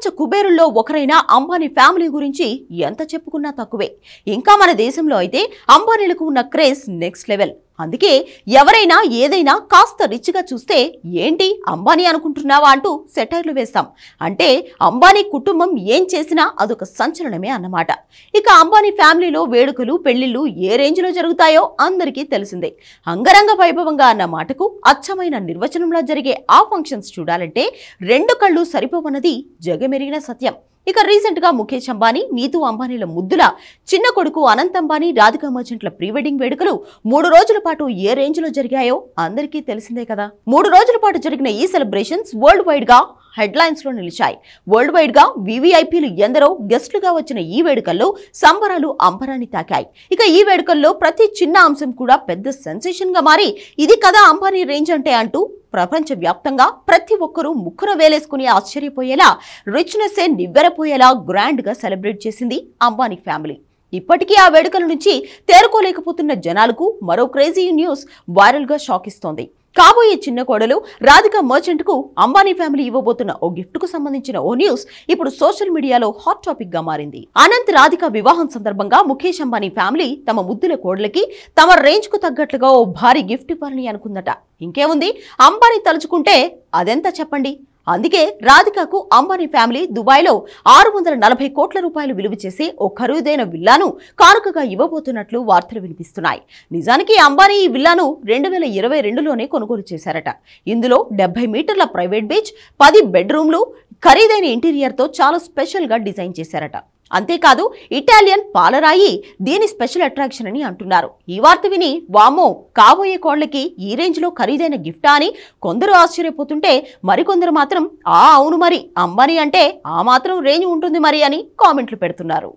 ప్రపంచ కుబేరుల్లో ఒకరైన అంబానీ ఫ్యామిలీ గురించి ఎంత చెప్పుకున్నా తక్కువే. ఇంకా మన దేశంలో అయితే అంబానీలకు ఉన్న క్రేజ్ నెక్స్ట్ లెవెల్. అందుకే ఎవరైనా ఏదైనా కాస్త రిచ్గా చూస్తే ఏంటి అంబానీ అనుకుంటున్నావా అంటూ సెటైర్లు వేస్తాం. అంటే అంబానీ కుటుంబం ఏం చేసినా అదొక సంచలనమే అన్నమాట. ఇక అంబానీ ఫ్యామిలీలో వేడుకలు పెళ్లిళ్లు ఏ రేంజ్లో జరుగుతాయో అందరికీ తెలిసిందే. అంగరంగ వైభవంగా అన్న మాటకు అచ్చమైన నిర్వచనంలో జరిగే ఆ ఫంక్షన్స్ చూడాలంటే రెండు కళ్ళు సరిపోవన్నది జగమెరిగిన సత్యం. ఇక రీసెంట్ గా ముఖేష్ అంబానీ, నీతూ అంబానీల ముద్దుల చిన్న కొడుకు అనంత్ అంబానీ, రాధికా మర్చెంట్ల ప్రీ వెడ్డింగ్ వేడుకలు 3 రోజుల పాటు ఏ రేంజ్ లో జరిగాయో అందరికీ తెలిసిందే కదా. 3 రోజుల పాటు జరిగిన ఈ సెలబ్రేషన్స్ వరల్డ్ వైడ్ గా హెడ్లైన్స్ లో నిలిచాయి. వరల్డ్ వైడ్ గా వివిఐపీలు ఎందరో గెస్టులుగా వచ్చిన ఈ వేడుకల్లో సంబరాలు అంబరాన్ని తాకాయి. ఇక ఈ వేడుకల్లో ప్రతి చిన్న అంశం కూడా పెద్ద సెన్సేషన్ గా మారి ఇది కదా అంబానీ రేంజ్ అంటే అంటూ ప్రపంచ వ్యాప్తంగా ప్రతి ఒక్కరూ ముక్కున వేలేసుకుని ఆశ్చర్యపోయేలా, రిచ్నెస్ ఏ నివ్వెరపోయేలా గ్రాండ్ గా సెలబ్రేట్ చేసింది అంబానీ ఫ్యామిలీ. ఇప్పటికీ ఆ వేడుకల నుంచి తేరుకోలేకపోతున్న జనాలకు మరో క్రేజీ న్యూస్ వైరల్ గా షాక్ ఇస్తోంది. కాబోయే చిన్న కోడలు రాధికా మర్చెంట్ కు అంబానీ ఫ్యామిలీ ఇవ్వబోతున్న ఓ గిఫ్ట్ కు సంబంధించిన ఓ న్యూస్ ఇప్పుడు సోషల్ మీడియాలో హాట్ టాపిక్ గా మారింది. అనంత్ రాధికా వివాహం సందర్భంగా ముఖేష్ అంబానీ ఫ్యామిలీ తమ ముద్దుల కోడలకి తమ రేంజ్ కు తగ్గట్లుగా ఓ భారీ గిఫ్ట్ ఇవ్వాలని అనుకుందట. ఇంకేముంది, అంబానీ తలుచుకుంటే అదెంత చెప్పండి. అందుకే రాధికాకు అంబానీ ఫ్యామిలీ దుబాయ్లో 640 కోట్ల రూపాయలు విలువ చేసే ఓ ఖరీదైన విల్లాను కానుకగా ఇవ్వబోతున్నట్లు వార్తలు వినిపిస్తున్నాయి. నిజానికి అంబానీ ఈ విల్లాను 2022లోనే కొనుగోలు చేశారట. ఇందులో 70 మీటర్ల ప్రైవేట్ బీచ్, 10 బెడ్రూమ్లు, ఖరీదైన ఇంటీరియర్తో చాలా స్పెషల్గా డిజైన్ చేశారట. అంతేకాదు ఇటాలియన్ పాలరాయి దీని స్పెషల్ అట్రాక్షన్ అని అంటున్నారు. ఈ వార్త విని వామో కాబోయే కోళ్లకి ఈ రేంజ్ లో ఖరీదైన గిఫ్టా అని కొందరు ఆశ్చర్యపోతుంటే, మరికొందరు మాత్రం అవును మరి అంబానీ అంటే ఆ మాత్రం రేంజ్ ఉంటుంది మరి అని కామెంట్లు పెడుతున్నారు.